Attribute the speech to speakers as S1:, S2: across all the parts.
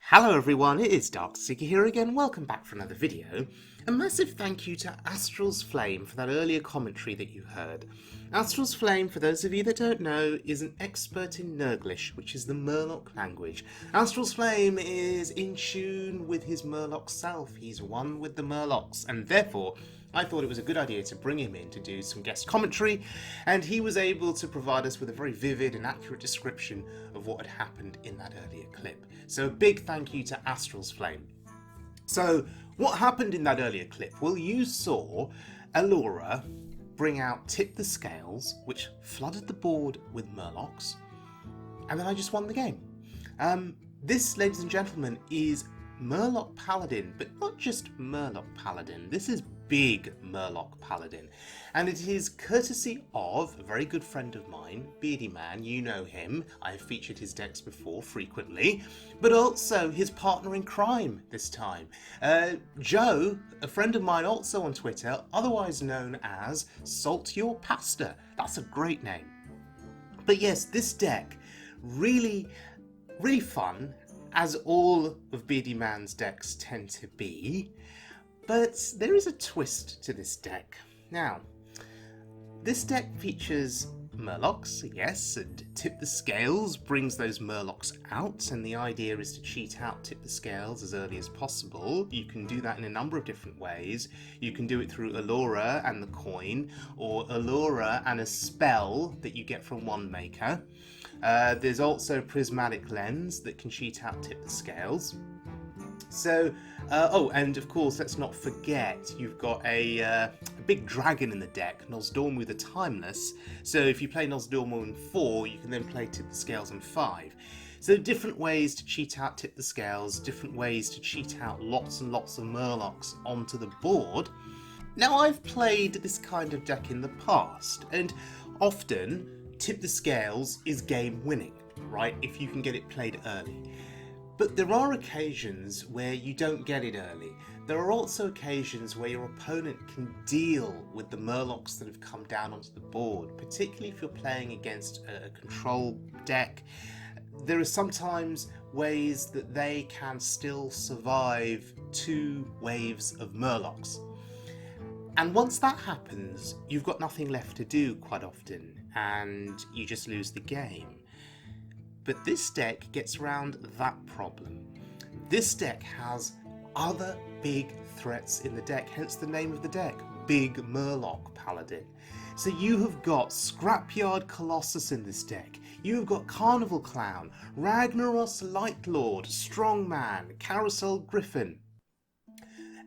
S1: Hello everyone, it is Darkseeker here again. Welcome back for another video. A massive thank you to AstralsFlame for that earlier commentary that you heard. AstralsFlame, for those of you that don't know, is an expert in Nerglish, which is the Murloc language. AstralsFlame is in tune with his Murloc self. He's one with the Murlocs, and therefore I thought it was a good idea to bring him in to do some guest commentary, and he was able to provide us with a very vivid and accurate description of what had happened in that earlier clip. So a big thank you to AstralsFlame. So what happened in that earlier clip? Well, you saw Alura bring out Tip the Scales, which flooded the board with Murlocs, and then I just won the game. This, ladies and gentlemen, is Murloc Paladin, but not just Murloc Paladin. This is Big Murloc Paladin, and it is courtesy of a very good friend of mine, Beardyman. You know him, I've featured his decks before frequently, but also his partner in crime this time, Joe, a friend of mine also on Twitter, otherwise known as SaltUrPasta's. That's a great name. But yes, this deck, really fun, as all of Beardyman's decks tend to be. But there is a twist to this deck. Now, this deck features Murlocs, yes, and Tip the Scales brings those Murlocs out, and the idea is to cheat out Tip the Scales as early as possible. You can do that in a number of different ways. You can do it through Alura and the coin, or Alura and a spell that you get from one maker. There's also Prismatic Lens that can cheat out Tip the Scales. So, oh, and of course, let's not forget, you've got a big dragon in the deck, Nozdormu the Timeless. So if you play Nozdormu in 4, you can then play Tip the Scales in 5. So different ways to cheat out Tip the Scales, different ways to cheat out lots and lots of Murlocs onto the board. Now, I've played this kind of deck in the past, and often Tip the Scales is game winning, right, if you can get it played early. But there are occasions where you don't get it early. There are also occasions where your opponent can deal with the Murlocs that have come down onto the board, particularly if you're playing against a control deck. There are sometimes ways that they can still survive 2 waves of Murlocs. And once that happens, you've got nothing left to do quite often, and you just lose the game. But this deck gets around that problem. This deck has other big threats in the deck, hence the name of the deck, Big Murloc Paladin. So you have got Scrapyard Colossus in this deck. You have got Carnival Clown, Ragnaros Lightlord, Strongman, Carousel Griffin.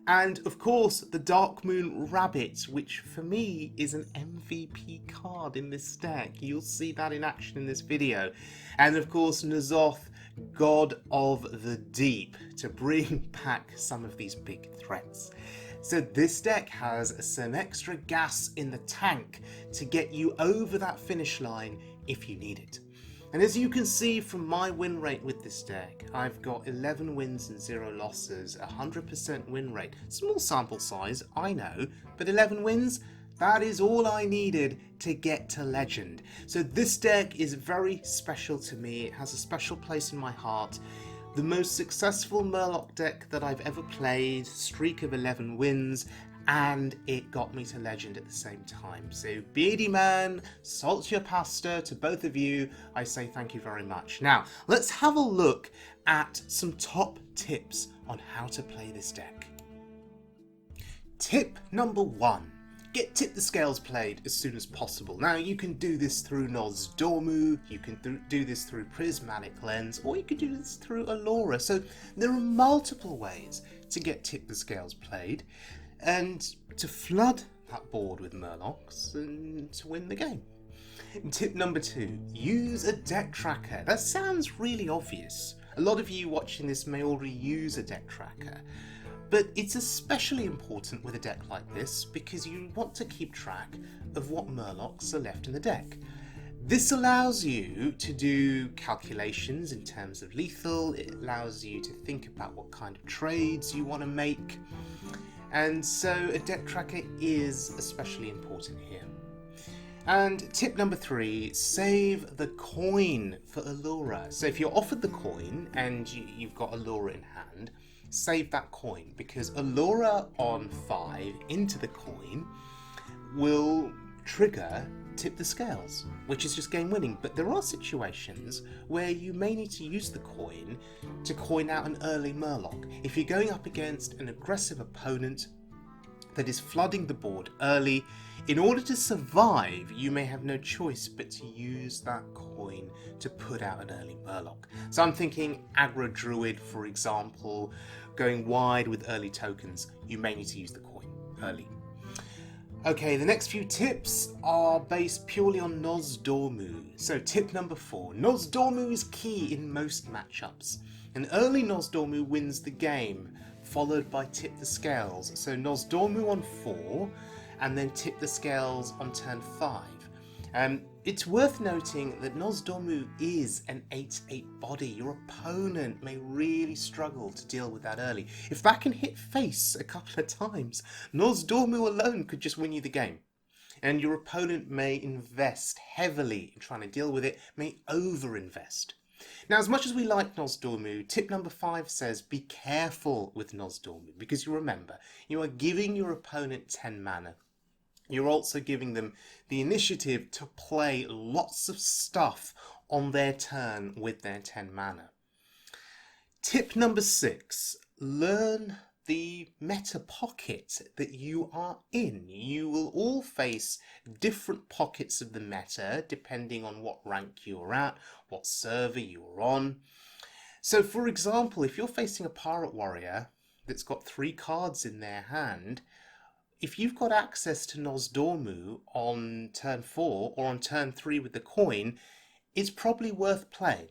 S1: And of course, the Dark Moon Rabbit, which for me is an MVP card in this deck. You'll see that in action in this video. And of course, N'Zoth, God of the Deep, to bring back some of these big threats. So this deck has some extra gas in the tank to get you over that finish line if you need it. And as you can see from my win rate with this deck, I've got 11 wins and 0 losses, 100% win rate. Small sample size, I know, but 11 wins, that is all I needed to get to Legend. So this deck is very special to me. It has a special place in my heart. The most successful Murloc deck that I've ever played, streak of 11 wins, and it got me to Legend at the same time. So Beardyman, SaltUrPasta, to both of you, I say thank you very much. Now, let's have a look at some top tips on how to play this deck. Tip number 1. Get Tip the Scales played as soon as possible. Now, you can do this through Nozdormu, you can do this through Prismatic Lens, or you can do this through Alura. So there are multiple ways to get Tip the Scales played and to flood that board with Murlocs and to win the game. Tip number 2, use a deck tracker. That sounds really obvious. A lot of you watching this may already use a deck tracker. But it's especially important with a deck like this because you want to keep track of what Murlocs are left in the deck. This allows you to do calculations in terms of lethal, it allows you to think about what kind of trades you want to make, and so a deck tracker is especially important here. And tip number 3, save the coin for Alura. So if you're offered the coin and you've got Alura in hand, save that coin, because Alura on 5 into the coin will trigger Tip the Scales, which is just game winning. But there are situations where you may need to use the coin to coin out an early Murloc. If you're going up against an aggressive opponent that is flooding the board early, in order to survive, you may have no choice but to use that coin to put out an early Murloc. So I'm thinking aggro druid, for example, going wide with early tokens, you may need to use the coin early. Okay, the next few tips are based purely on Nozdormu. So tip number 4, Nozdormu is key in most matchups. An early Nozdormu wins the game, followed by Tip the Scales. So Nozdormu on 4, and then Tip the Scales on turn 5. It's worth noting that Nozdormu is an 8/8 body. Your opponent may really struggle to deal with that early. If that can hit face a couple of times, Nozdormu alone could just win you the game. And your opponent may invest heavily in trying to deal with it, may over-invest. Now, as much as we like Nozdormu, tip number 5 says be careful with Nozdormu, because you remember, you are giving your opponent 10 mana. You're also giving them the initiative to play lots of stuff on their turn with their 10 mana. Tip number 6, learn the meta pocket that you are in. You will all face different pockets of the meta depending on what rank you're at, what server you're on. So for example, if you're facing a pirate warrior that's got 3 cards in their hand, if you've got access to Nozdormu on turn 4 or on turn 3 with the coin, it's probably worth playing.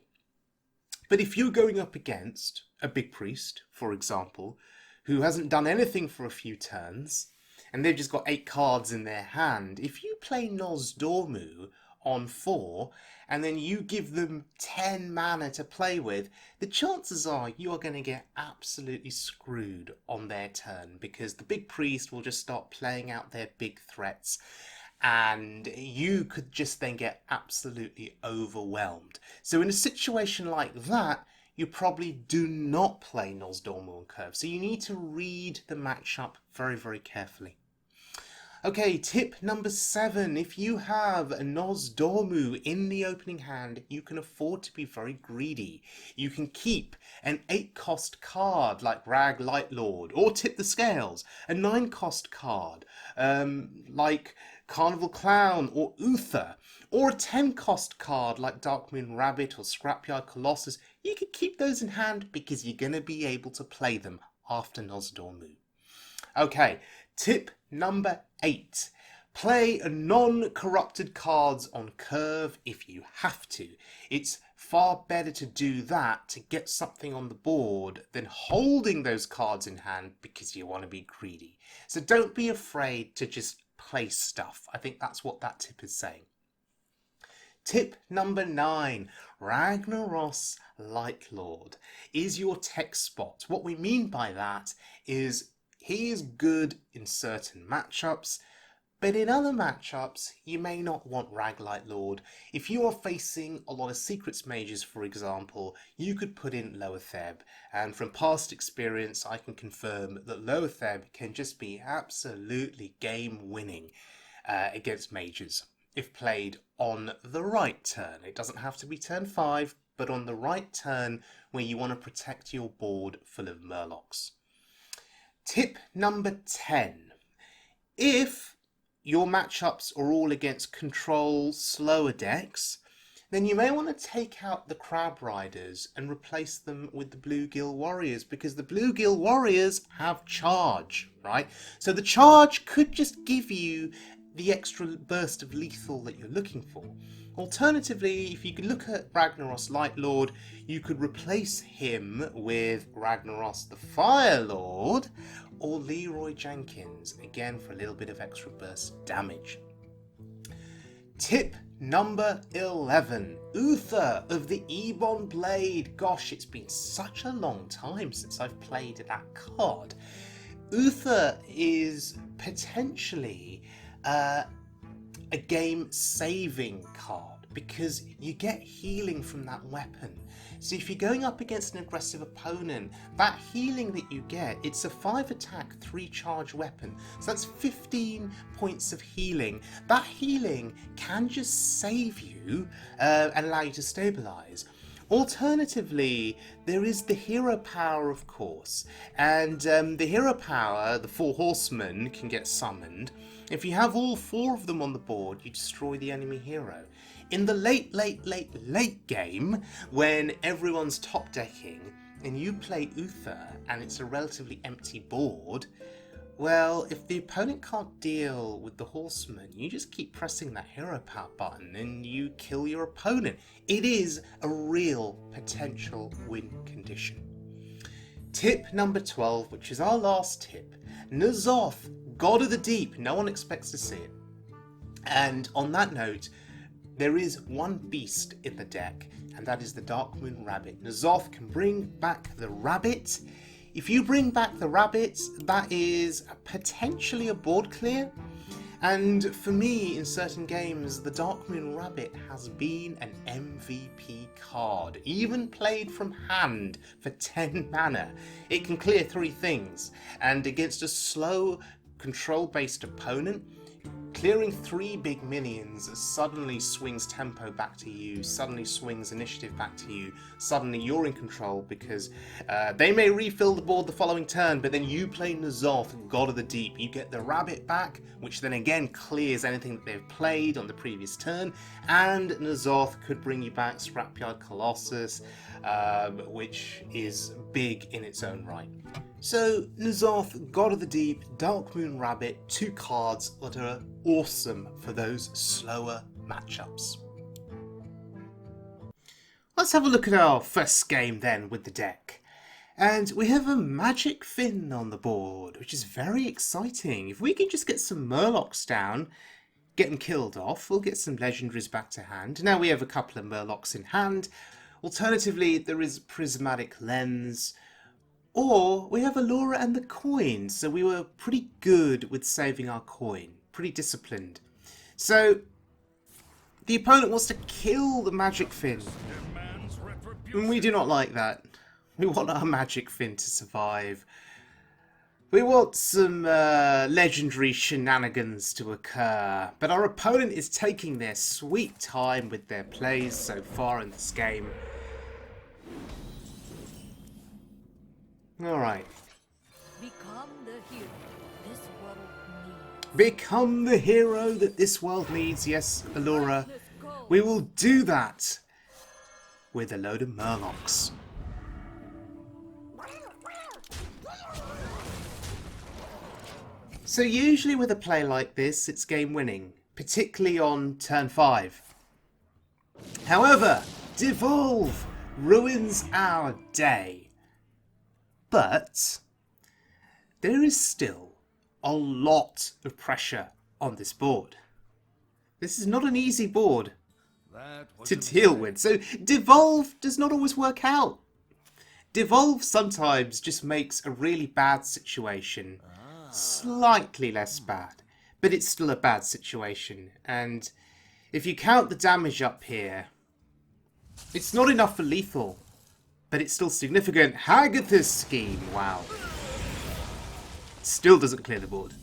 S1: But if you're going up against a big priest, for example, who hasn't done anything for a few turns, and they've just got 8 cards in their hand, if you play Nozdormu on 4, and then you give them 10 mana to play with, the chances are you are going to get absolutely screwed on their turn, because the big priest will just start playing out their big threats, and you could just then get absolutely overwhelmed. So in a situation like that, you probably do not play Nozdormu on curve. So you need to read the matchup very, very carefully. Okay, tip number 7. If you have a Nozdormu in the opening hand, you can afford to be very greedy. You can keep an 8-cost card like Rag Lightlord, or Tip the Scales, a 9-cost card like Carnival Clown or Uther, or a 10-cost card like Darkmoon Rabbit or Scrapyard Colossus. You can keep those in hand because you're going to be able to play them after Nozdormu. Okay, tip number 8. Play non-corrupted cards on curve if you have to. It's far better to do that to get something on the board than holding those cards in hand because you want to be greedy. So don't be afraid to just play stuff. I think that's what that tip is saying. Tip number 9, Ragnaros Lightlord is your tech spot. What we mean by that is he is good in certain matchups, But in other matchups, you may not want Raglite Lord. If you are facing a lot of Secrets Mages, for example, you could put in Lower Theb. And from past experience, I can confirm that Lower Theb can just be absolutely game-winning against Mages, if played on the right turn. It doesn't have to be turn 5, but on the right turn where you want to protect your board full of Murlocs. Tip number 10. If your matchups are all against control slower decks, then you may want to take out the Crab Riders and replace them with the Bluegill Warriors, because the Bluegill Warriors have charge, right? So the charge could just give you the extra burst of lethal that you're looking for. Alternatively, if you could look at Ragnaros Lightlord, you could replace him with Ragnaros the Fire Lord or Leroy Jenkins, again for a little bit of extra burst damage. Tip number 11. Uther of the Ebon Blade. Gosh, it's been such a long time since I've played that card. Uther is potentially a game-saving card because you get healing from that weapon. So if you're going up against an aggressive opponent, that healing that you get, it's a 5 attack, 3 charge weapon. So that's 15 points of healing. That healing can just save you and allow you to stabilize. Alternatively, there is the hero power, of course, and the hero power, the 4 horsemen, can get summoned. If you have all 4 of them on the board, you destroy the enemy hero. In the late game, when everyone's top decking and you play Uther and it's a relatively empty board, well, if the opponent can't deal with the horseman, you just keep pressing that hero power button and you kill your opponent. It is a real potential win condition. Tip number 12, which is our last tip. N'Zoth, God of the Deep. No one expects to see it. And on that note, there is one beast in the deck, and that is the Darkmoon Rabbit. N'Zoth can bring back the rabbit. If you bring back the rabbit, that is potentially a board clear. And for me, in certain games, the Darkmoon Rabbit has been an MVP card. Even played from hand for 10 mana. It can clear 3 things. And against a slow, control-based opponent, clearing 3 big minions suddenly swings tempo back to you, suddenly swings initiative back to you, suddenly you're in control because they may refill the board the following turn, but then you play N'Zoth, God of the Deep. You get the rabbit back, which then again clears anything that they've played on the previous turn, and N'Zoth could bring you back Scrapyard Colossus, which is big in its own right. So, N'Zoth, God of the Deep, Darkmoon Rabbit, 2 cards that are awesome for those slower matchups. Let's have a look at our first game then with the deck. And we have a Magic Fin on the board, which is very exciting. If we can just get some Murlocs down, get them killed off, we'll get some legendaries back to hand. Now we have a couple of Murlocs in hand. Alternatively, there is Prismatic Lens, or we have Alura and the coin, so we were pretty good with saving our coin, pretty disciplined. So, the opponent wants to kill the Magic Fin, and we do not like that. We want our Magic Fin to survive. We want some legendary shenanigans to occur, but our opponent is taking their sweet time with their plays so far in this game. Alright.
S2: Become the hero this world needs.
S1: Become the hero that this world needs. Yes, Alura. We will do that with a load of Murlocs. So usually with a play like this, it's game winning, particularly on turn 5. However, Devolve ruins our day. But there is still a lot of pressure on this board. This is not an easy board to deal with. So Devolve does not always work out. Devolve sometimes just makes a really bad situation slightly less bad. but it's still a bad situation. And if you count the damage up here, it's not enough for lethal, but it's still significant. Hagatha's Scheme, wow. Still doesn't clear the board.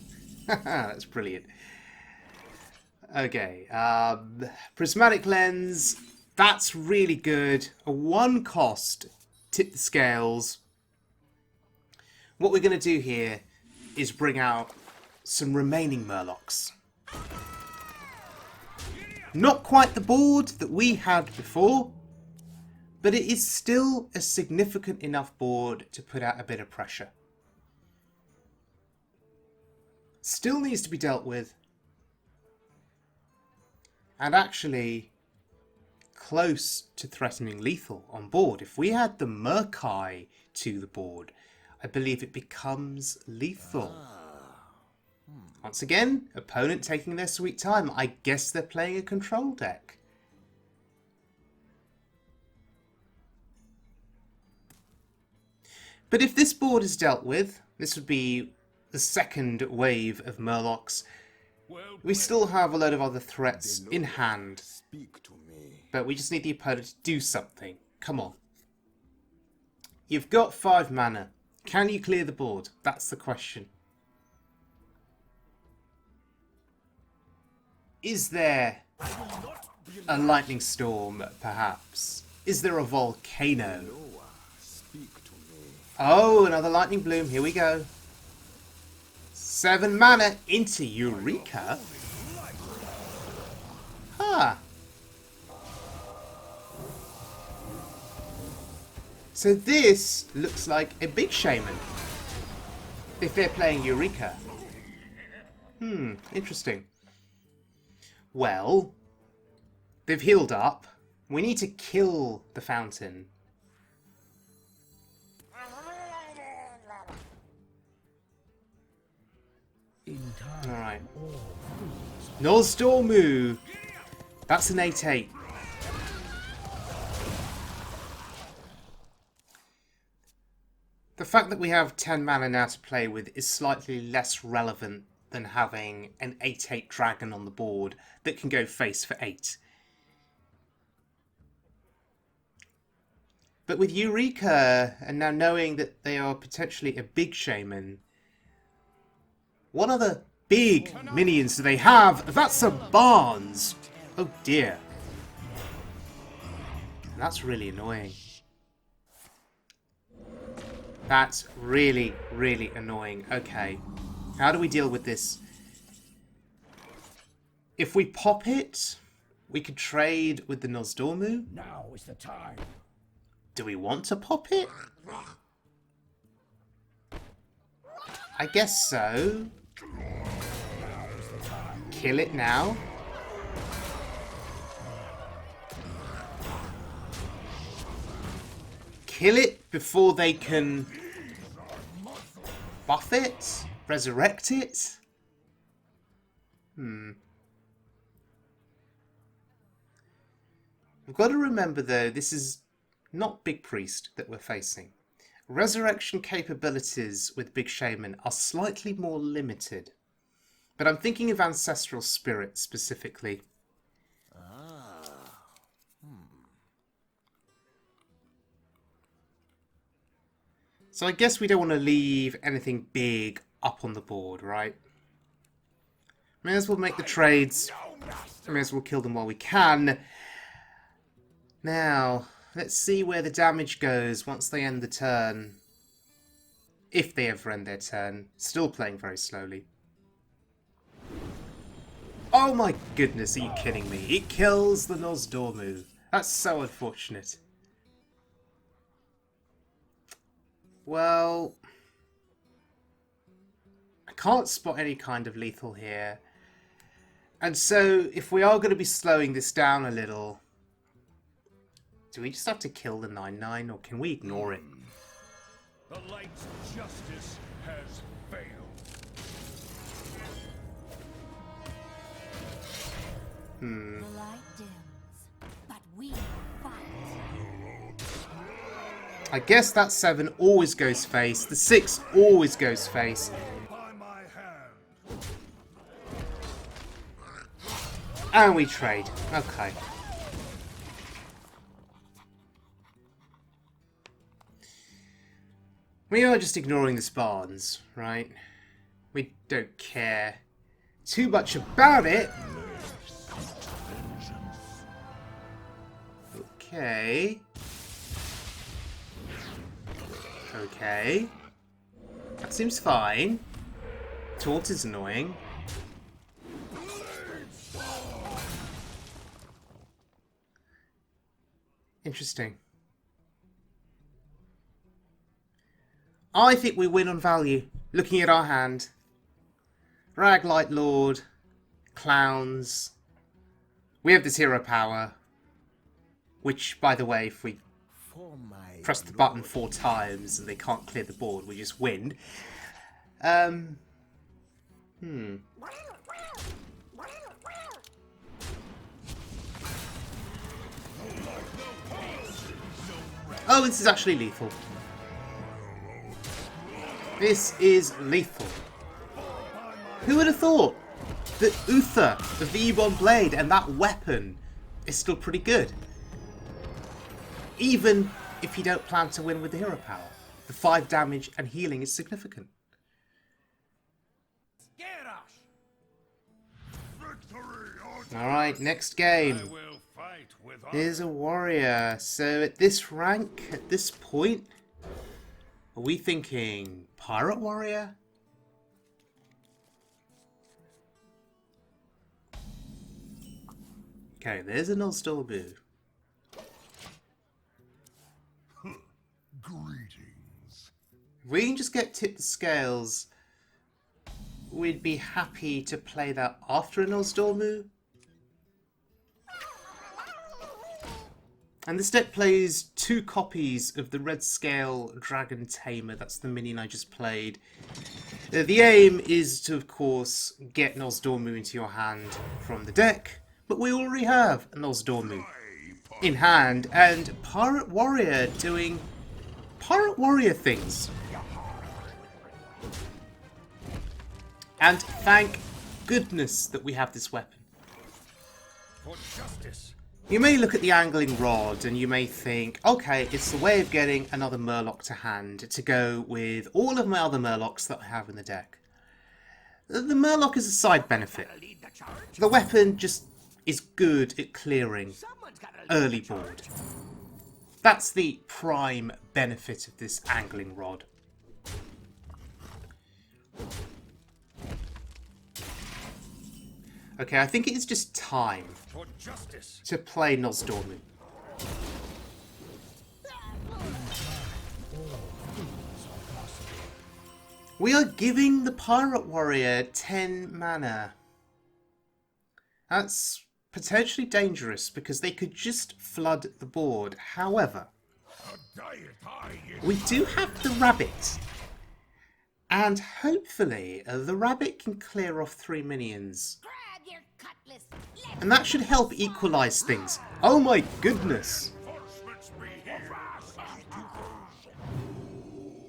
S1: That's brilliant. Okay, Prismatic Lens, that's really good. A 1 cost, tip the scales. What we're going to do here is bring out some remaining Murlocs. Not quite the board that we had before, but it is still a significant enough board to put out a bit of pressure. Still needs to be dealt with. And actually close to threatening lethal on board. If we add the Murkai to the board, I believe it becomes lethal. Once again, opponent taking their sweet time. I guess they're playing a control deck. But if this board is dealt with, this would be the second wave of Murlocs. We still have a load of other threats in hand. But we just need the opponent to do something. Come on. You've got 5 mana. Can you clear the board? That's the question. Is there a lightning storm, perhaps? Is there a volcano? Oh, another lightning bloom. Here we go. 7 mana into Eureka. Huh. So this looks like a Big Shaman. If they're playing Eureka. Interesting. Well, they've healed up. We need to kill the fountain. Alright. Nozdormu! That's an 8/8. The fact that we have 10 mana now to play with is slightly less relevant than having an 8/8 dragon on the board that can go face for 8. But with Eureka, and now knowing that they are potentially a Big Shaman, what other big minions do they have? That's a Barrens! Oh dear. That's really annoying. That's really, really annoying. Okay. How do we deal with this? If we pop it, we could trade with the Nozdormu.
S3: Now is the time.
S1: Do we want to pop it? I guess so. Kill it now. Kill it before they can buff it? Resurrect it? We've got to remember though, this is not Big Priest that we're facing. Resurrection capabilities with Big Shaman are slightly more limited. But I'm thinking of Ancestral Spirit specifically. So I guess we don't want to leave anything big up on the board, right? May as well make the trades. May as well kill them while we can. Now, let's see where the damage goes once they end the turn. If they ever end their turn. Still playing very slowly. Oh my goodness, are you kidding me? It kills the Nozdormu. That's so unfortunate. Well, I can't spot any kind of lethal here. And so, if we are going to be slowing this down a little, do we just have to kill the 9/9 or can we ignore it?
S3: The light's justice has failed.
S2: The light dims, but we fight.
S1: I guess that 7 always goes face. The 6 always goes face.
S3: By my hand.
S1: And we trade. Okay. We are just ignoring the spawns, right? We don't care too much about it. Okay. Okay. That seems fine. Taunt is annoying. Interesting. I think we win on value. Looking at our hand. Raglight Lord. Clowns. We have this hero power. Which, by the way, if we press the button 4 times and they can't clear the board, we just win. Oh, this is actually lethal. This is lethal. Who would have thought that Uther of the Ebon blade and that weapon is still pretty good? Even if you don't plan to win with the hero power. The 5 damage and healing is significant. Alright, next game. Here's a warrior. So at this rank, at this point, are we thinking pirate warrior? Okay, there's a Nozdormu.
S3: Greetings.
S1: If we can just get tip the scales, we'd be happy to play that after a Nozdormu. And this deck plays 2 copies of the Red Scale Dragon Tamer. That's the minion I just played. The aim is to, of course, get Nozdormu into your hand from the deck. But we already have a Nozdormu in hand. And Pirate Warrior doing Pirate Warrior things. And thank goodness that we have this weapon.
S3: For justice.
S1: You may look at the angling rod and you may think, okay, it's the way of getting another Murloc to hand to go with all of my other Murlocs that I have in the deck. The Murloc is a side benefit. The weapon just is good at clearing early board. That's the prime benefit of this angling rod. Okay, I think it is just time to play Nozdormu. We are giving the Pirate Warrior 10 mana. That's potentially dangerous because they could just flood the board. However, we do have the rabbit. And hopefully the rabbit can clear off 3 minions. And that should help equalise things. Oh my goodness!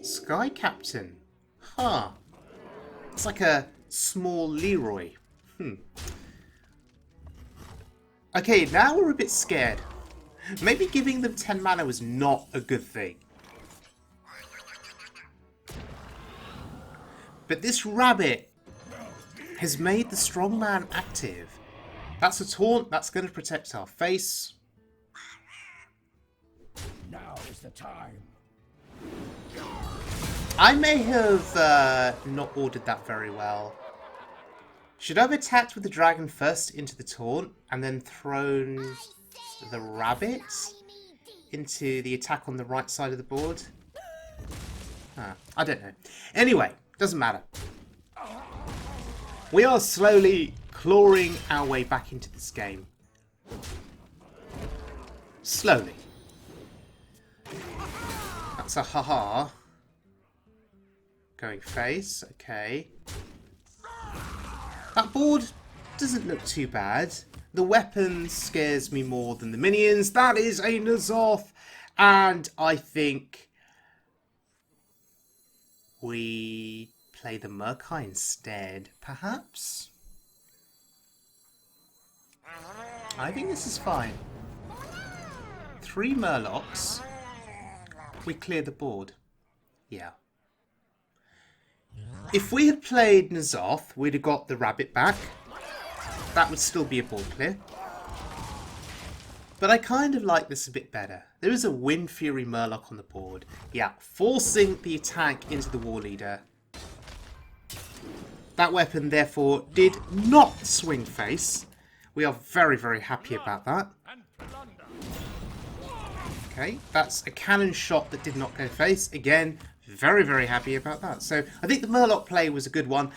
S1: Sky Captain. Huh. It's like a small Leroy. Okay, now we're a bit scared. Maybe giving them 10 mana was not a good thing. But this rabbit has made the Strongman active. That's a taunt, that's going to protect our face.
S3: Now is the time.
S1: I may have not ordered that very well. Should I have attacked with the dragon first into the taunt and then thrown the rabbit into the attack on the right side of the board? I don't know. Anyway, doesn't matter. We are slowly clawing our way back into this game. Slowly. That's a haha. Going face, okay. That board doesn't look too bad. The weapon scares me more than the minions. That is a N'Zoth. And I think we play the Murkai instead, perhaps? I think this is fine. 3 Murlocs. We clear the board. Yeah. If we had played N'Zoth, we'd have got the rabbit back. That would still be a board clear. But I kind of like this a bit better. There is a Wind Fury Murloc on the board. Yeah, forcing the attack into the War Leader. That weapon, therefore, did not swing face. We are very, very happy about that. Okay, that's a cannon shot that did not go face. Again, very, very happy about that. So I think the Murloc play was a good one.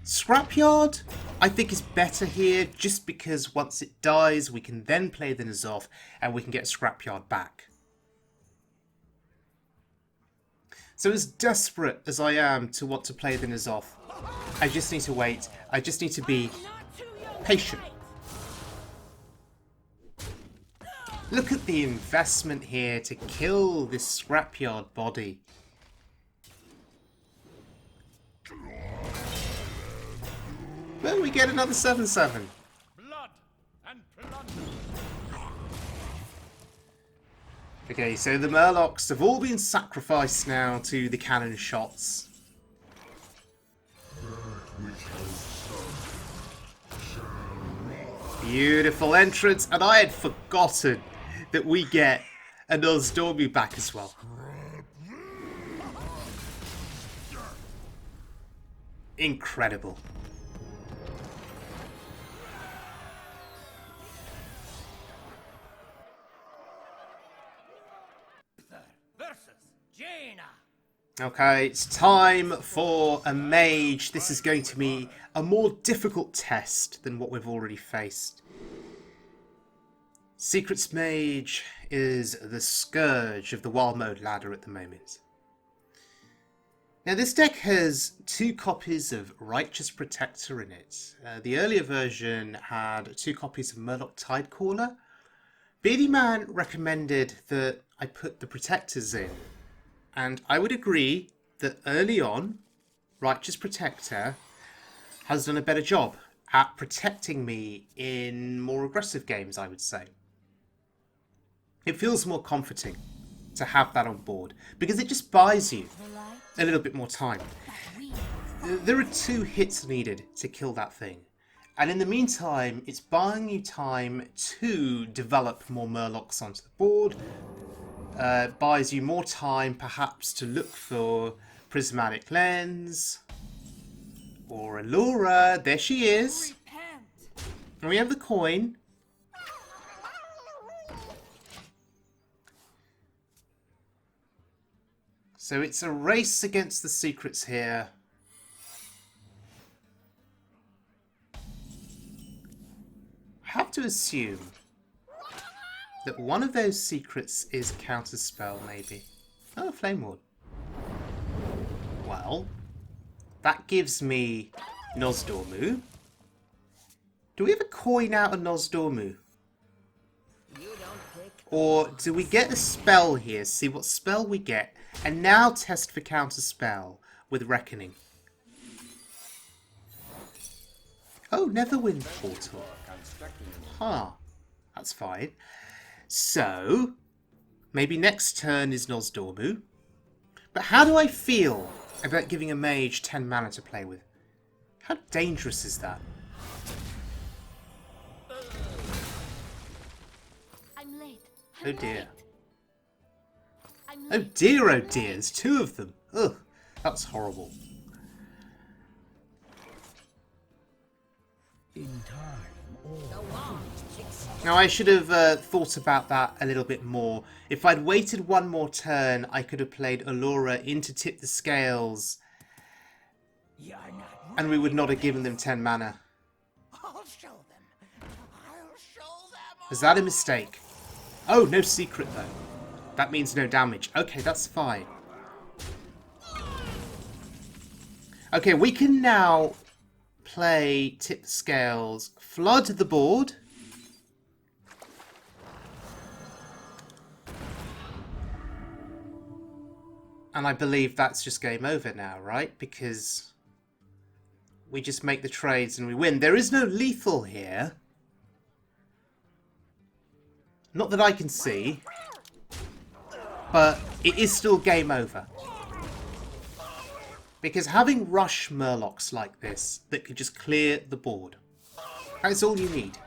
S1: Scrapyard, I think, is better here just because once it dies, we can then play the N'Zoth and we can get Scrapyard back. So as desperate as I am to want to play the N'Zoth, I just need to wait. I just need to be patient. Look at the investment here to kill this Scrapyard body. Well, we get another 7/7.
S3: Blood and plunder.
S1: Okay, so the Murlocs have all been sacrificed now to the cannon shots. Beautiful entrance, and I had forgotten that we get a Nozdormu back as well. Incredible. Okay, it's time for a mage. This is going to be a more difficult test than what we've already faced. Secrets Mage is the scourge of the wild mode ladder at the moment. Now this deck has 2 copies of Righteous Protector in it. The earlier version had 2 copies of Murloc Tidecaller. Beardyman recommended that I put the Protectors in. And I would agree that early on, Righteous Protector has done a better job at protecting me in more aggressive games, I would say. It feels more comforting to have that on board because it just buys you a little bit more time. There are 2 hits needed to kill that thing. And in the meantime, it's buying you time to develop more Murlocs onto the board. Buys you more time, perhaps, to look for Prismatic Lens or Alura. There she is. And we have the coin. So it's a race against the secrets here. I have to assume that one of those secrets is counterspell, maybe. Oh, Flame Ward. Well, that gives me Nozdormu. Do we have a coin out of Nozdormu? Or do we get a spell here, see what spell we get, and now test for counterspell with Reckoning? Oh, Netherwind Portal. Huh, that's fine. So, maybe next turn is Nozdormu. But how do I feel about giving a mage 10 mana to play with? How dangerous is that?
S2: I'm late.
S1: Oh dear. Oh dear, oh dear. There's 2 of them. Ugh, that's horrible.
S3: In time,
S1: Now, I should have thought about that a little bit more. If I'd waited one more turn, I could have played Alura in to tip the scales, and we would not have given them 10 mana.
S3: I'll show them. I'll show them.
S1: Is that a mistake? Oh, no secret, though. That means no damage. Okay, that's fine. Okay, we can now play tip the scales, flood the board. And I believe that's just game over now, right? Because we just make the trades and we win. There is no lethal here. Not that I can see. But it is still game over. Because having rush Murlocs like this that could just clear the board, that's all you need.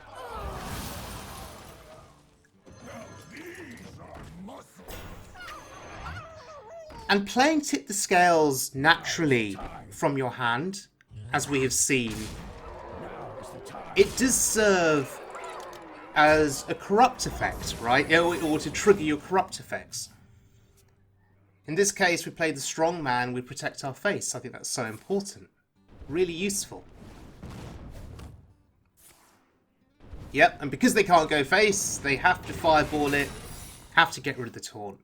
S1: And playing tip the scales naturally from your hand, as we have seen, it does serve as a corrupt effect, right? Or to trigger your corrupt effects. In this case, we play the Strongman, we protect our face. I think that's so important. Really useful. Yep, and because they can't go face, they have to fireball it, have to get rid of the taunt.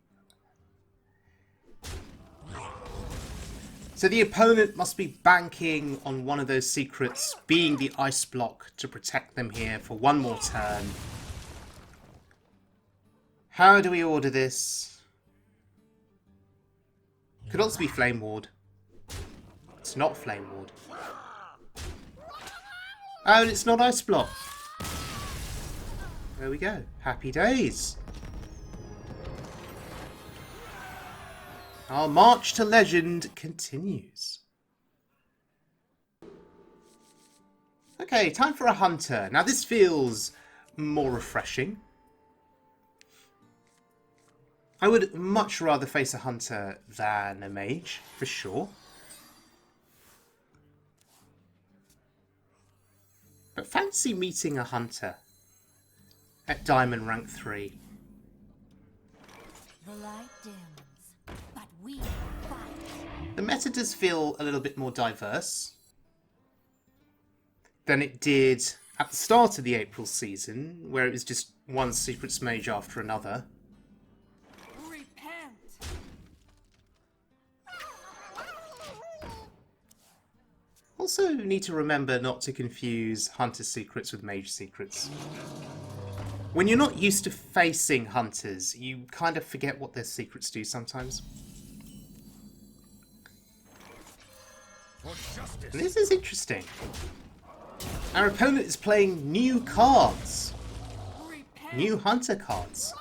S1: So the opponent must be banking on one of those secrets being the ice block to protect them here for one more turn. How do we order this? Could also be Flame Ward. It's not Flame Ward. Oh, and it's not ice block. There we go. Happy days. Our march to legend continues. Okay, time for a hunter. Now this feels more refreshing. I would much rather face a hunter than a mage, for sure. But fancy meeting a hunter at Diamond Rank 3.
S2: The light dims, but we fight.
S1: The meta does feel a little bit more diverse than it did at the start of the April season, where it was just one Secrets Mage after another.
S2: Repent.
S1: Also need to remember not to confuse Hunter secrets with Mage secrets. When you're not used to facing hunters, you kind of forget what their secrets do sometimes. And this is interesting. Our opponent is playing new cards. New hunter cards.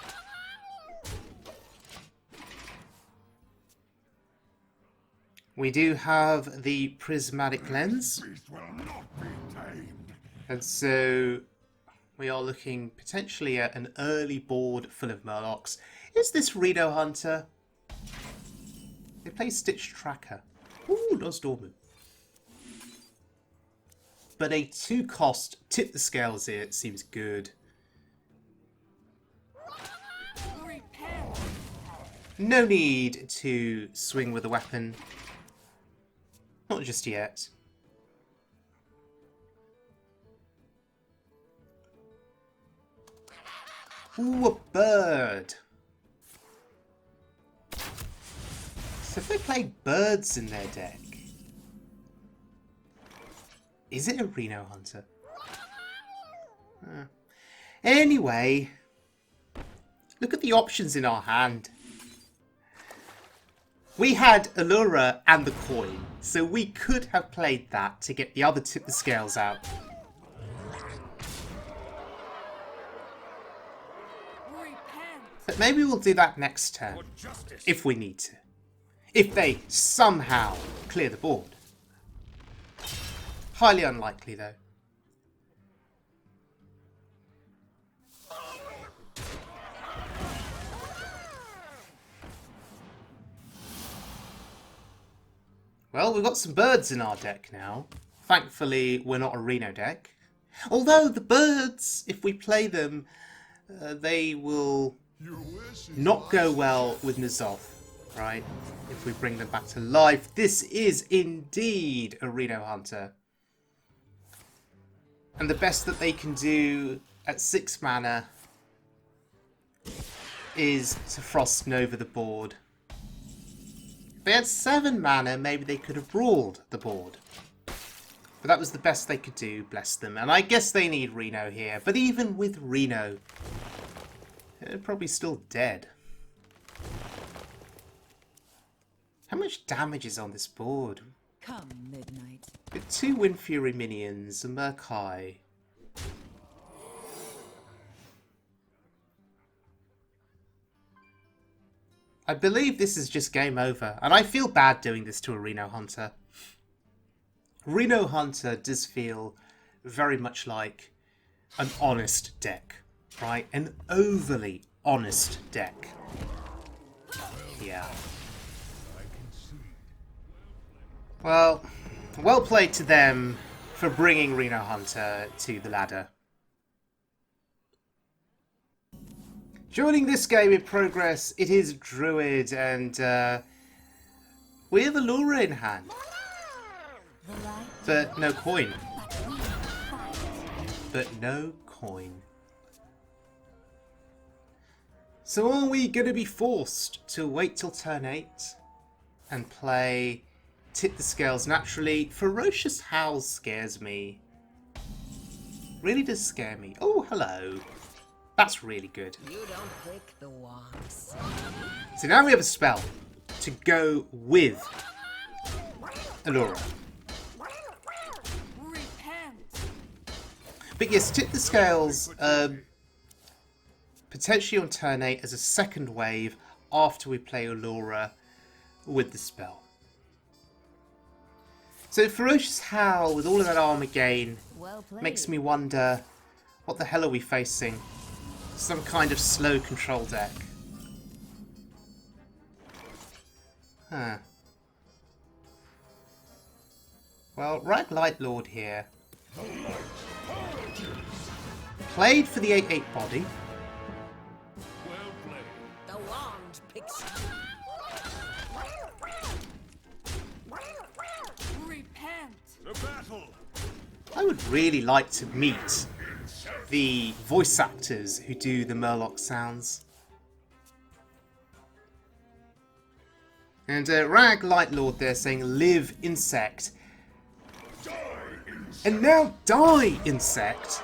S1: We do have the Prismatic Lens. And so we are looking potentially at an early board full of Murlocs. Is this Reno Hunter? They play Stitch Tracker. Ooh, Nozdormu. But a 2-cost tip the scales here, it seems good. No need to swing with a weapon. Not just yet. Ooh, a bird. So if they play birds in their deck, is it a Reno Hunter? Anyway, look at the options in our hand. We had Alura and the coin, so we could have played that to get the other tip the scales out. But maybe we'll do that next turn, if we need to. If they somehow clear the board. Highly unlikely, though. Well, we've got some birds in our deck now. Thankfully, we're not a Reno deck. Although the birds, if we play them, they will not go well with N'Zoth, right? If we bring them back to life. This is indeed a Reno Hunter. And the best that they can do at 6 mana is to Frost Nova the board. If they had 7 mana, maybe they could have ruled the board. But that was the best they could do, bless them. And I guess they need Reno here. But even with Reno, they're probably still dead. How much damage is on this board?
S4: Come, midnight.
S1: Got 2 Wind Fury minions, a Murloc. I believe this is just game over, and I feel bad doing this to a Reno Hunter. Reno Hunter does feel very much like an honest deck, right? An overly honest deck. Yeah. Well played to them for bringing Reno Hunter to the ladder. Joining this game in progress, it is Druid, and we have Alura in hand. But no coin. So are we going to be forced to wait till turn 8 and play Tip the Scales naturally? Ferocious Howl scares me. Really does scare me. Oh, hello. That's really good.
S4: You don't pick the wonks.
S1: So now we have a spell to go with Alura. But yes, Tip the Scales, potentially on turn 8 as a second wave after we play Alura with the spell. So Ferocious Howl with all of that armor gain makes me wonder, what the hell are we facing? Some kind of slow control deck. Huh. Well, Rag Light Lord here. Played for the 8/8 body.
S4: The wand picks. Repent. The battle.
S1: I would really like to meet the voice actors who do the Murloc sounds. And Rag Light Lord there saying live insect. And now die insect.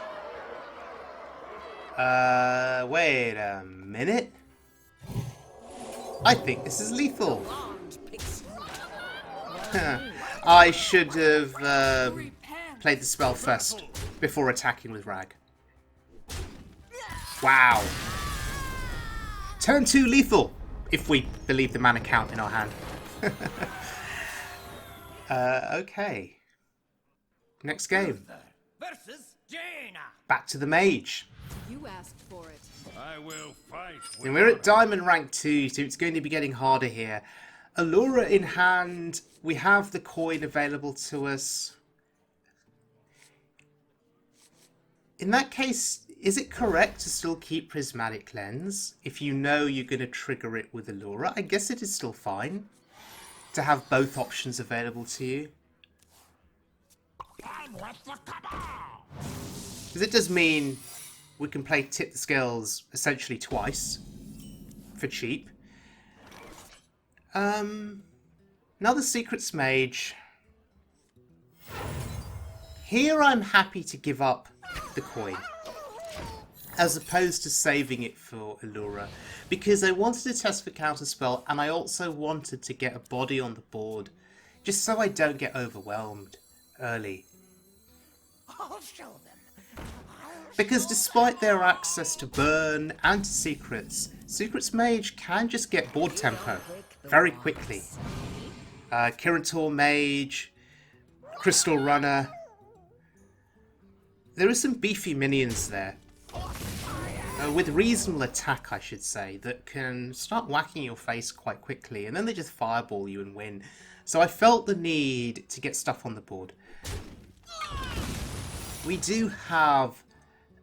S1: Wait a minute. I think this is lethal. I should have played the spell first before attacking with Rag. Wow. Turn 2 lethal, if we believe the mana count in our hand. Okay. Next game.
S3: Versus Jaina.
S1: Back to the mage.
S4: You asked for it.
S3: I will fight.
S1: And we're at Diamond rank 2, so it's going to be getting harder here. Alura in hand. We have the coin available to us. In that case, is it correct to still keep Prismatic Lens if you know you're going to trigger it with Alura? I guess it is still fine to have both options available to you. Because it does mean we can play Tip the Scales essentially twice for cheap. Another Secrets Mage. Here I'm happy to give up the coin as opposed to saving it for Alura, because I wanted to test for counterspell and I also wanted to get a body on the board just so I don't get overwhelmed early.
S3: I'll show them.
S1: Because despite their access to burn and to secrets, Secrets Mage can just get board tempo very quickly. Kirantor Mage, Crystal Runner. There are some beefy minions there. With reasonable attack, I should say, that can start whacking your face quite quickly, and then they just fireball you and win. So I felt the need to get stuff on the board. We do have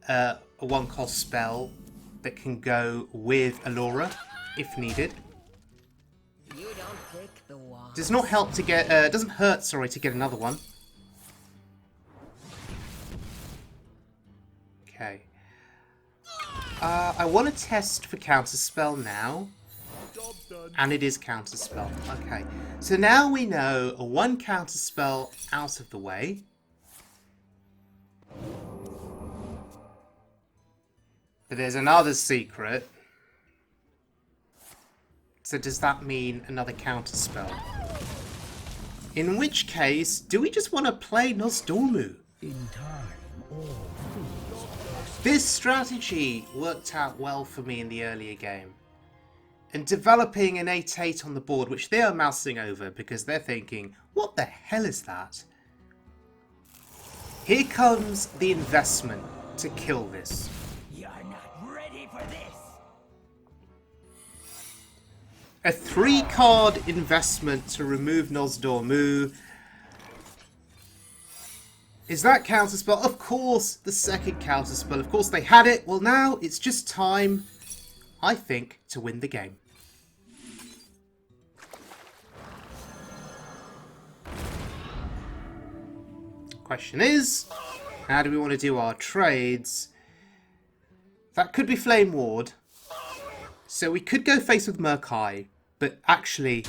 S1: a 1-cost spell that can go with Alura, if needed.
S4: You don't pick the wand.
S1: Does not help to get, doesn't hurt, sorry, to get another one. Okay. I want to test for counterspell now. And it is counterspell. Okay. So now we know a 1 counterspell out of the way. But there's another secret. So does that mean another counterspell? In which case, do we just want to play Nozdormu?
S3: In time, all things are possible.
S1: This strategy worked out well for me in the earlier game. And developing an 8/8 on the board, which they are mousing over because they're thinking, what the hell is that? Here comes the investment to kill this.
S3: You're not ready for this.
S1: A 3-card investment to remove Nozdormu. Is that counterspell? Of course, the second counterspell. Of course, they had it. Well, now it's just time, I think, to win the game. Question is, how do we want to do our trades? That could be Flame Ward. So we could go face with Murloc, but actually,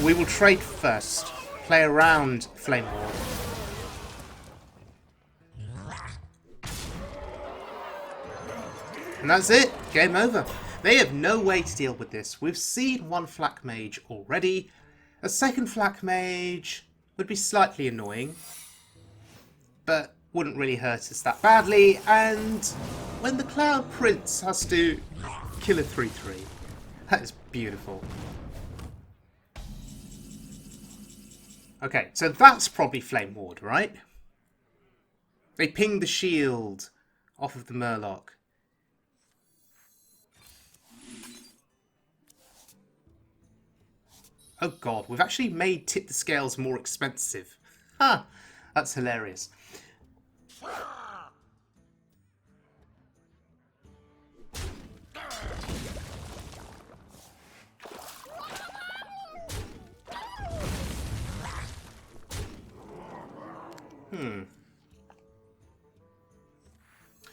S1: we will trade first. Play around Flame Ward. And that's it. Game over. They have no way to deal with this. We've seen one Flak Mage already. A second Flak Mage would be slightly annoying, but wouldn't really hurt us that badly. And when the Cloud Prince has to kill a 3/3, that is beautiful. Okay, so that's probably Flame Ward, right? They pinged the shield off of the Murloc. Oh god, we've actually made Tip the Scales more expensive. Ha! That's hilarious.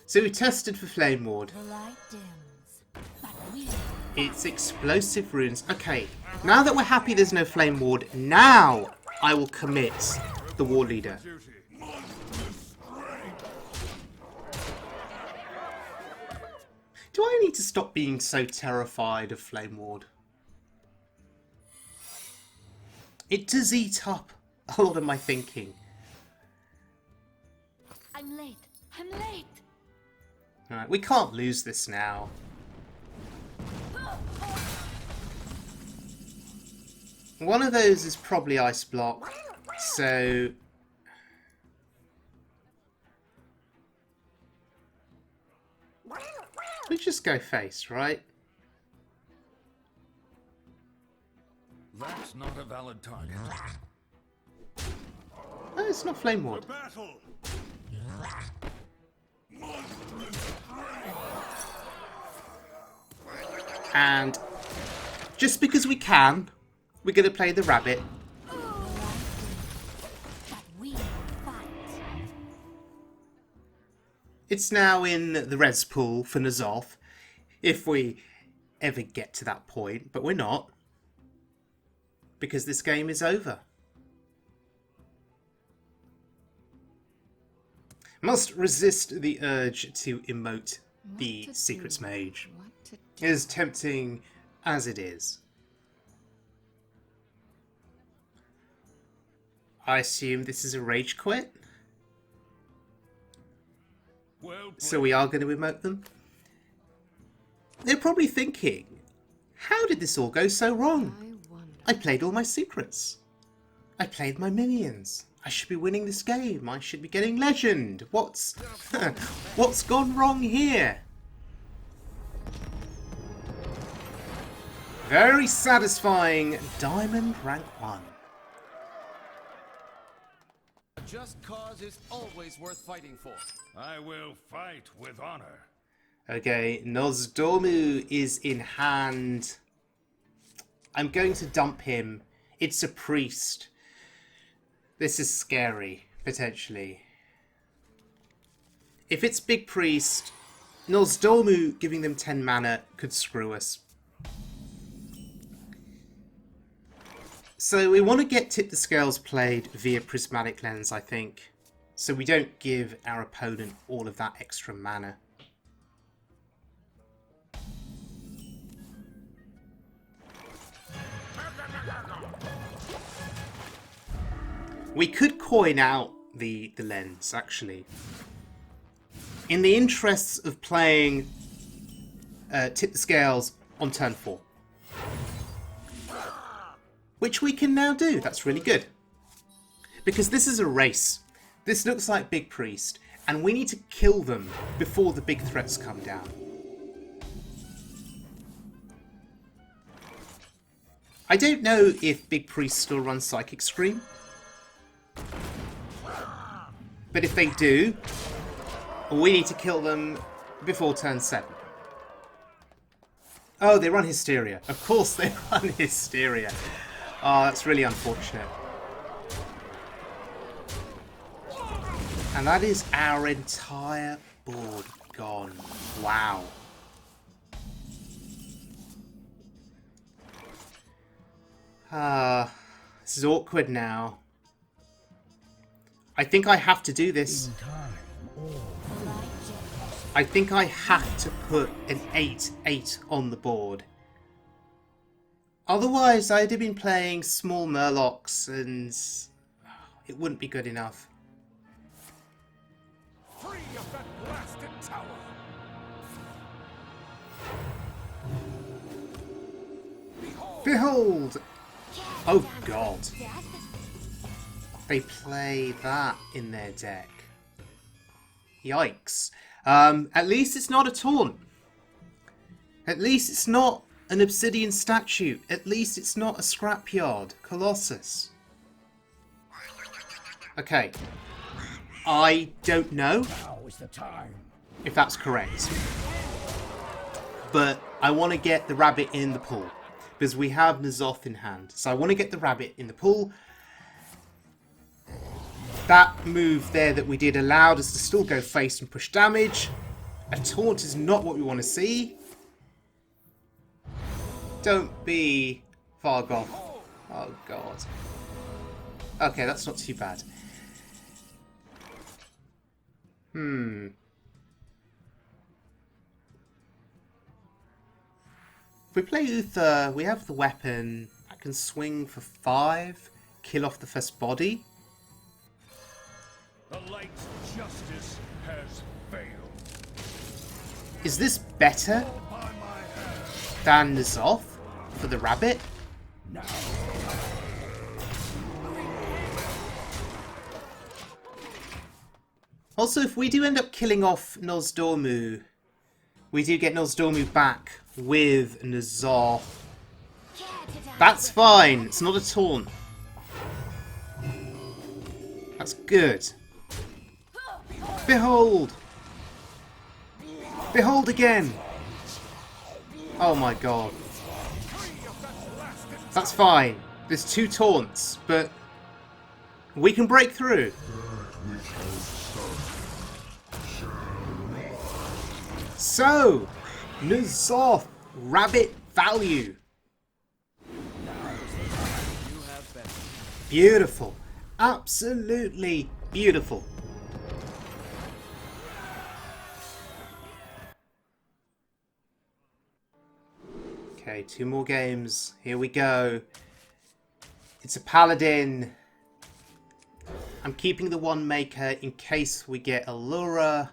S1: So we tested for Flame Ward.
S2: The light dims, but we
S1: It's explosive runes. Okay, now that we're happy there's no Flame Ward, now I will commit the War Leader. Do I need to stop being so terrified of Flame Ward? It does eat up a lot of my thinking.
S2: I'm late. I'm late.
S1: Alright, we can't lose this now. One of those is probably Ice Block, so... we just go face, right?
S5: That's not a valid target.
S1: No, it's not Flame Ward.
S5: Battle!
S1: And just because we can, we're going to play the rabbit.
S2: But we fight.
S1: It's now in the res pool for N'Zoth, if we ever get to that point, but we're not, because this game is over. Must resist the urge to emote the Secrets Mage, as tempting as it is. I assume this is a rage quit, so we are going to emote them. They're probably thinking, how did this all go so wrong? I played all my secrets. I played my minions. I should be winning this game. I should be getting legend. What's gone wrong here? Very satisfying Diamond rank 1.
S5: A just cause is always worth fighting for. I will fight with honor.
S1: Okay, Nozdormu is in hand. I'm going to dump him. It's a priest. This is scary, potentially. If it's Big Priest, Nozdormu giving them 10 mana could screw us. So we want to get Tip the Scales played via Prismatic Lens, I think. So we don't give our opponent all of that extra mana. We could coin out the lens, actually. In the interests of playing Tip the Scales on turn 4. Which we can now do. That's really good. Because this is a race. This looks like Big Priest. And we need to kill them before the big threats come down. I don't know if Big Priest still runs Psychic Scream. But if they do, we need to kill them before turn 7. Oh, they run Hysteria. Of course they run Hysteria. Oh, that's really unfortunate. And that is our entire board gone. Wow. This is awkward now. I think I have to do this. I think I have to put an 8/8 on the board. Otherwise, I'd have been playing small Murlocs and it wouldn't be good enough.
S5: Free of that blasted tower.
S1: Behold! Oh god. They play that in their deck. Yikes. At least it's not a taunt. At least it's not an obsidian statue. At least it's not a Scrapyard Colossus. Okay. I don't know if that's correct. But I want to get the rabbit in the pool. Because we have N'Zoth in hand. So I want to get the rabbit in the pool. That move there that we did allowed us to still go face and push damage. A taunt is not what we want to see. Don't be Vargoth. Oh god. Okay, that's not too bad. If we play Uther, we have the weapon. I can swing for 5, kill off the first body.
S5: The light's justice has failed.
S1: Is this better than N'Zoth for the rabbit?
S5: No.
S1: Also, if we do end up killing off Nozdormu, we do get Nozdormu back with N'Zoth. That's fine. It's not a taunt. That's good. Behold! Behold again! Oh my god. That's fine. There's 2 taunts, but we can break through. So, N'Zoth, rabbit value. Beautiful. Absolutely beautiful. Okay, 2 more games. Here we go. It's a Paladin. I'm keeping the 1 maker in case we get Alura.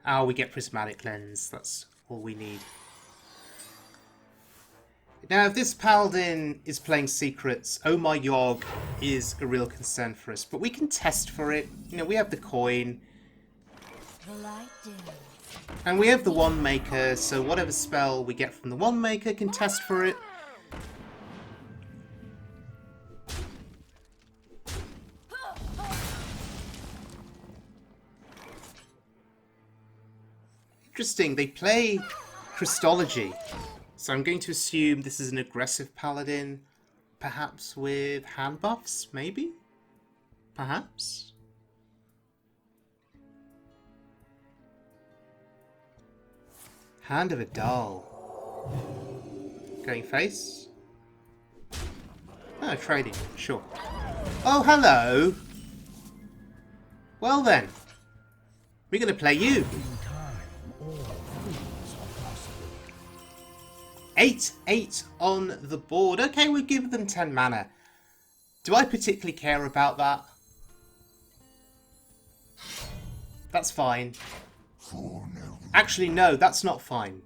S1: Oh, we get Prismatic Lens. That's all we need. Now, if this Paladin is playing Secrets, Oh My Yogg is a real concern for us. But we can test for it. You know, we have the coin. And we have the 1 maker, so whatever spell we get from the 1 maker can test for it. Interesting, they play Christology. So I'm going to assume this is an aggressive Paladin. Perhaps with hand buffs, maybe? Perhaps? Hand of a Doll. Going face? Oh, trading, sure. Oh, hello! Well then. We're going to play you. 8/8 on the board. Okay, we'll give them 10 mana. Do I particularly care about that? That's fine. Actually, no, that's not fine.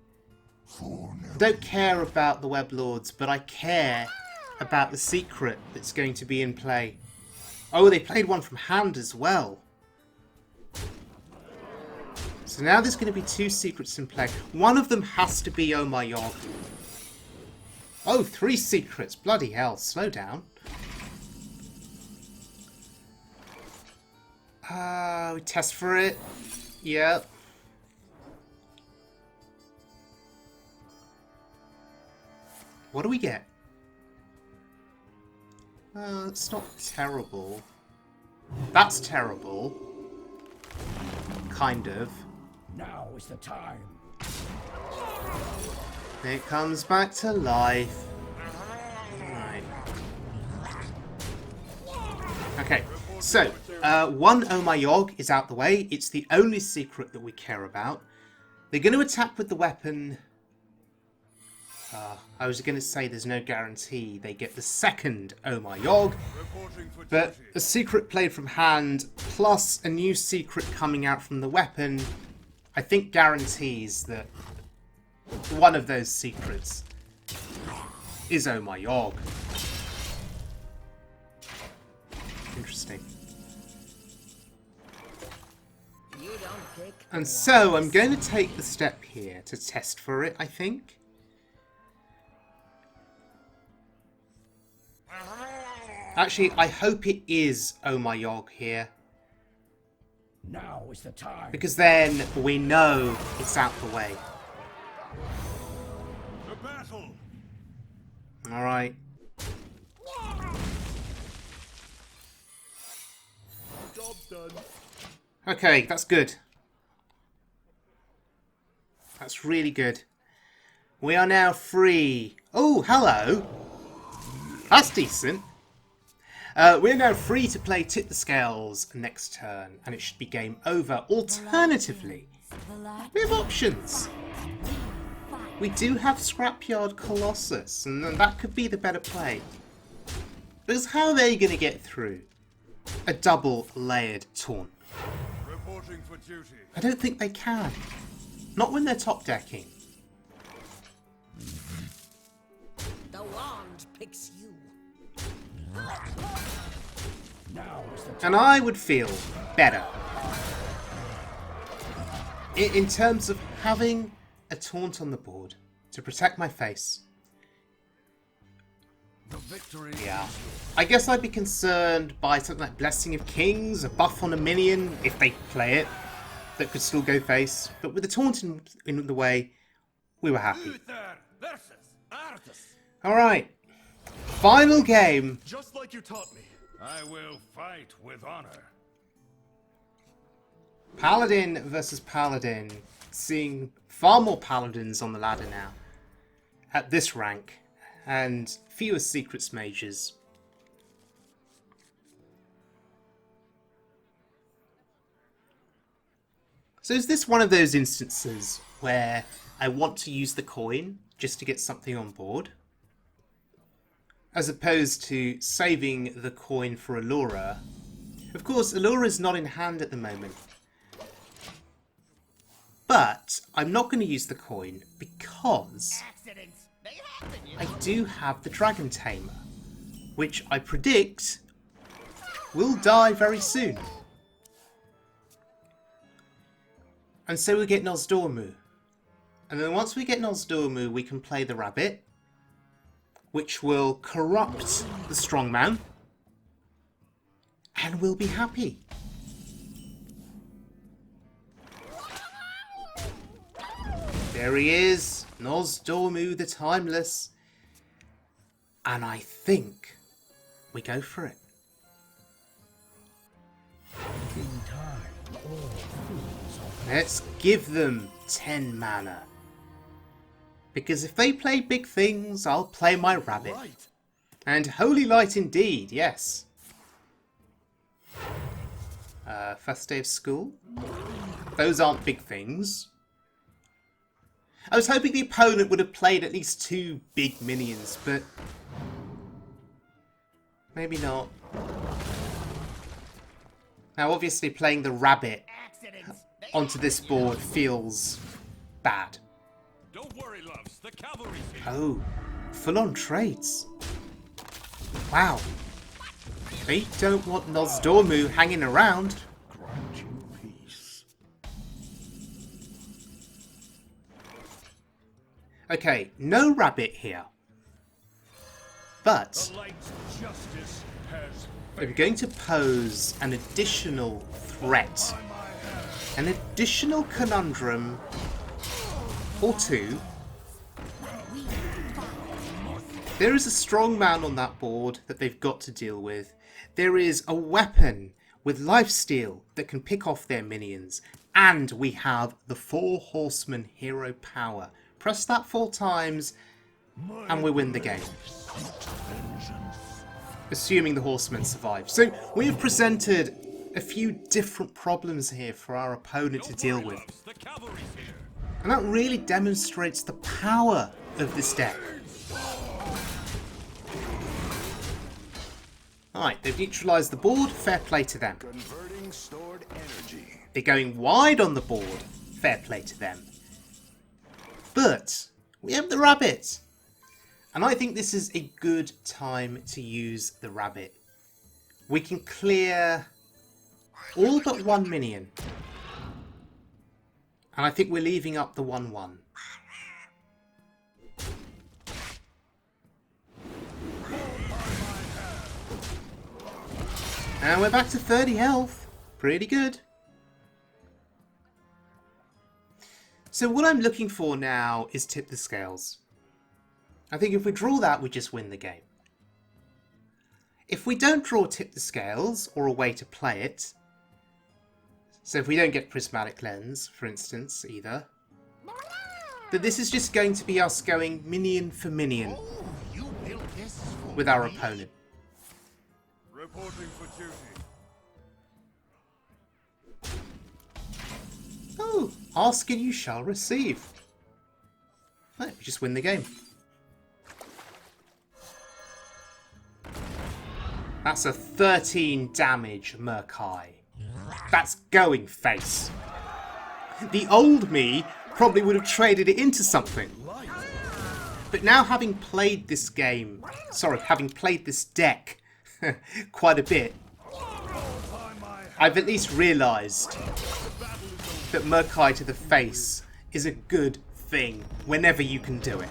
S1: I don't care about the Web Lords, but I care about the secret that's going to be in play. Oh, they played one from hand as well. So now there's going to be 2 secrets in play. One of them has to be Oh My Yog. Oh, 3 secrets. Bloody hell. Slow down. We test for it. Yep. What do we get? It's not terrible. That's terrible. Kind of.
S3: Now is the time.
S1: It comes back to life. Right. Okay, so, 1 Oh My Yog is out the way. It's the only secret that we care about. They're going to attack with the weapon. I was going to say there's no guarantee they get the second Oh My Yog, but a secret played from hand plus a new secret coming out from the weapon, I think guarantees that one of those secrets is Oh My Yog. Interesting. And so I'm going to take the step here to test for it, I think. Actually, I hope it is Oh My Yog here.
S3: Now is the time.
S1: Because then we know it's out the way.
S5: The battle.
S1: Alright.
S5: Job's done.
S1: Okay, that's good. That's really good. We are now free. Oh, hello. That's decent. We're now free to play Tip the Scales next turn, and it should be game over. Alternatively, we have options. We do have Scrapyard Colossus, and that could be the better play. Because how are they going to get through a double-layered taunt?
S5: Reporting for duty.
S1: I don't think they can. Not when they're top-decking.
S4: The wand picks you.
S3: Now is the time.
S1: And I would feel better in terms of having a taunt on the board to protect my face.
S5: The victory.
S1: Yeah. I guess I'd be concerned by something like Blessing of Kings, a buff on a minion, if they play it, that could still go face. But with the taunt in the way, we were happy.
S5: Uther versus Artus.
S1: Alright. Final game.
S5: Just like you taught me. I will fight with honor.
S1: Paladin versus Paladin. Seeing far more Paladins on the ladder now. At this rank. And fewer Secrets Mages. So is this one of those instances where I want to use the coin just to get something on board? As opposed to saving the coin for Alura. Of course, Alura is not in hand at the moment. But I'm not going to use the coin because I do have the Dragon Tamer, which I predict will die very soon. And so we get Nozdormu. And then once we get Nozdormu, we can play the Rabbit, which will corrupt the Strongman, and we'll be happy. There he is, Nozdormu the Timeless. And I think we go for it.
S3: In time, all fools are
S1: Let's give them 10 mana. Because if they play big things, I'll play my Rabbit.
S5: Right.
S1: And Holy Light indeed, yes. First day of school. Those aren't big things. I was hoping the opponent would have played at least 2 big minions, but... Maybe not. Now, obviously, playing the rabbit onto this board feels bad.
S5: Don't worry, loves. The cavalry's here.
S1: Oh, full-on trades. Wow. They don't want Nozdormu hanging around.
S3: Grant you peace.
S1: Okay, no rabbit here. But
S5: The light's justice has
S1: I'm going to pose an additional threat. An additional conundrum or two. There is a strongman on that board that they've got to deal with. There is a weapon with lifesteal that can pick off their minions. And we have the 4 Horseman hero power. Press that 4 times and we win the game. Assuming the Horsemen survive. So we have presented a few different problems here for our opponent to deal with.
S5: The cavalry's here.
S1: And that really demonstrates the power of this deck. Alright, they've neutralised the board, fair play to them.
S3: Converting stored energy.
S1: They're going wide on the board, fair play to them. But we have the rabbit. And I think this is a good time to use the rabbit. We can clear all but 1 minion. And I think we're leaving up the 1/1. And we're back to 30 health. Pretty good. So what I'm looking for now is tip the scales. I think if we draw that, we just win the game. If we don't draw tip the scales, or a way to play it, so if we don't get Prismatic Lens, for instance, either, then this is just going to be us going minion for minion
S3: You built this for
S1: with our opponent.
S5: Reporting for duty.
S1: Oh, ask and you shall receive. Right, we just win the game. That's a 13 damage Murloc. That's going face. The old me probably would have traded it into something. But now having played this game, having played this deck quite a bit, I've at least realised that Murloc to the face is a good thing whenever you can do it.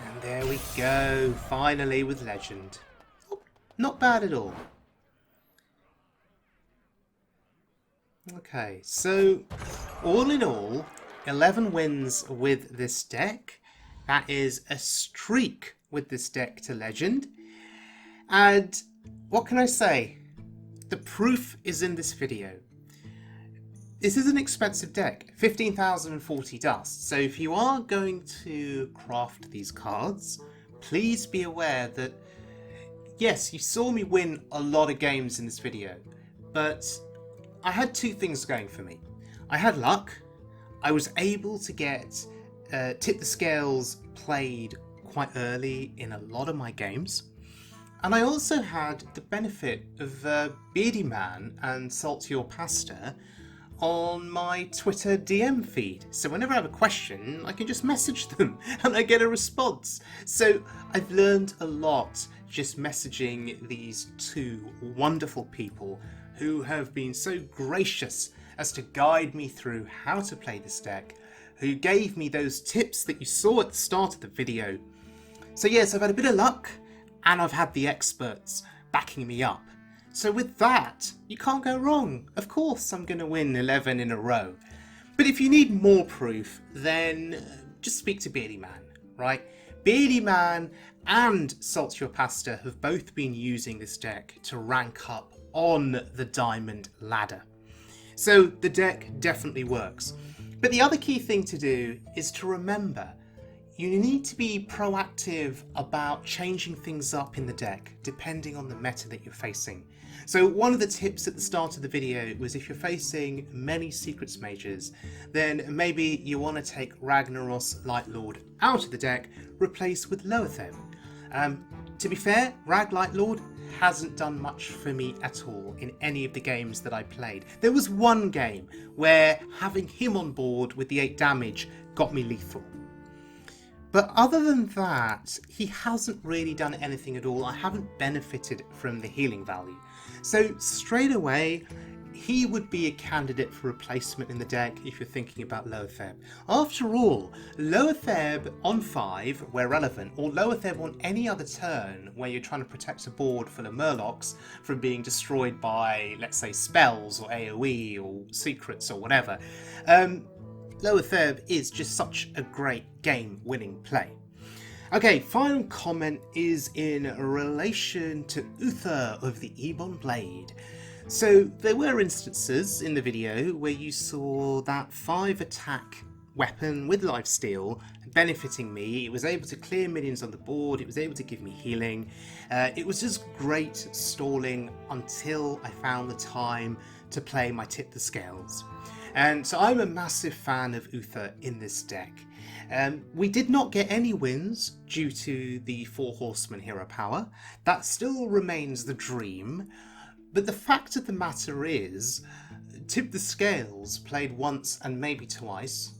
S1: And there we go, finally with Legend. Oh, not bad at all. Okay, so all in all, 11 wins with this deck. That is a streak with this deck to Legend. And what can I say? The proof is in this video. This is an expensive deck, 15,040 dust. So if you are going to craft these cards, please be aware that, yes, you saw me win a lot of games in this video, but I had 2 things going for me. I had luck. I was able to get Tip the Scales played quite early in a lot of my games. And I also had the benefit of Beardyman and SaltUrPasta's on my Twitter DM feed. So whenever I have a question, I can just message them and I get a response. So I've learned a lot just messaging these 2 wonderful people who have been so gracious as to guide me through how to play this deck, who gave me those tips that you saw at the start of the video. So yes, I've had a bit of luck, and I've had the experts backing me up. So with that, you can't go wrong. Of course I'm going to win 11 in a row. But if you need more proof, then just speak to Beardyman, right? Beardyman and SaltUrPasta's have both been using this deck to rank up on the diamond ladder. So the deck definitely works. But the other key thing to do is to remember, you need to be proactive about changing things up in the deck depending on the meta that you're facing. So one of the tips at the start of the video was if you're facing many Secrets Mages, then maybe you want to take Ragnaros Light Lord out of the deck, replace with Loatheb. To be fair, Rag Light Lord hasn't done much for me at all in any of the games that I played. There was one game where having him on board with the 8 damage got me lethal. But other than that, he hasn't really done anything at all. I haven't benefited from the healing value. So straight away, he would be a candidate for replacement in the deck if you're thinking about Loatheb. After all, Loatheb on 5 where relevant, or Loatheb on any other turn where you're trying to protect a board full of Murlocs from being destroyed by, let's say, spells or AoE or secrets or whatever, Loatheb is just such a great game-winning play. Okay, final comment is in relation to Uther of the Ebon Blade. So there were instances in the video where you saw that 5 attack weapon with lifesteal benefiting me. It was able to clear minions on the board, it was able to give me healing. It was just great stalling until I found the time to play my Tip the Scales. And so I'm a massive fan of Uther in this deck. We did not get any wins due to the 4 Horseman hero power. That still remains the dream. But the fact of the matter is, Tip the Scales played once and maybe twice,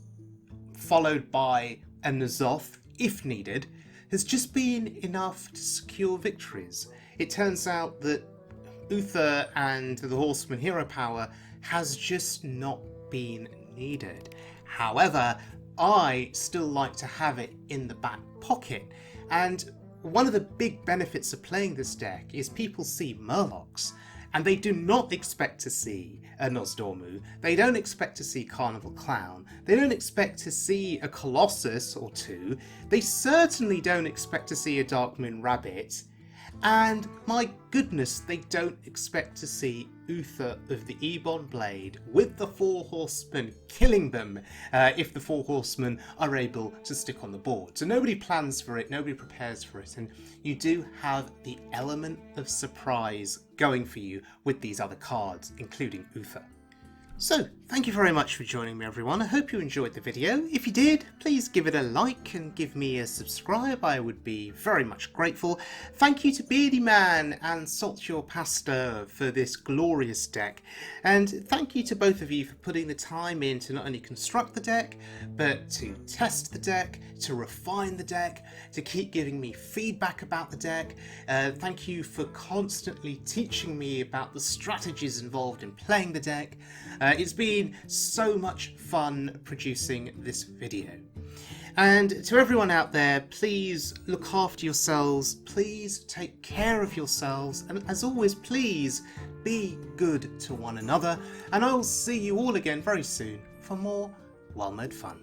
S1: followed by a N'Zoth, if needed, has just been enough to secure victories. It turns out that Uther and the Horseman hero power has just not been needed. However, I still like to have it in the back pocket, and one of the big benefits of playing this deck is people see Murlocs, and they do not expect to see a Nozdormu, they don't expect to see Carnival Clown, they don't expect to see a Colossus or 2, they certainly don't expect to see a Darkmoon Rabbit, and my goodness, they don't expect to see Uther of the Ebon Blade with the 4 Horsemen killing them if the 4 Horsemen are able to stick on the board. So nobody plans for it, nobody prepares for it, and you do have the element of surprise going for you with these other cards, including Uther. So, thank you very much for joining me, everyone. I hope you enjoyed the video. If you did, please give it a like and give me a subscribe. I would be very much grateful. Thank you to Beardyman and SaltUrPasta's for this glorious deck. And thank you to both of you for putting the time in to not only construct the deck, but to test the deck, to refine the deck, to keep giving me feedback about the deck. Thank you for constantly teaching me about the strategies involved in playing the deck. It's been so much fun producing this video. And to everyone out there, please look after yourselves, please take care of yourselves, and as always, please be good to one another, and I will see you all again very soon for more well-made fun.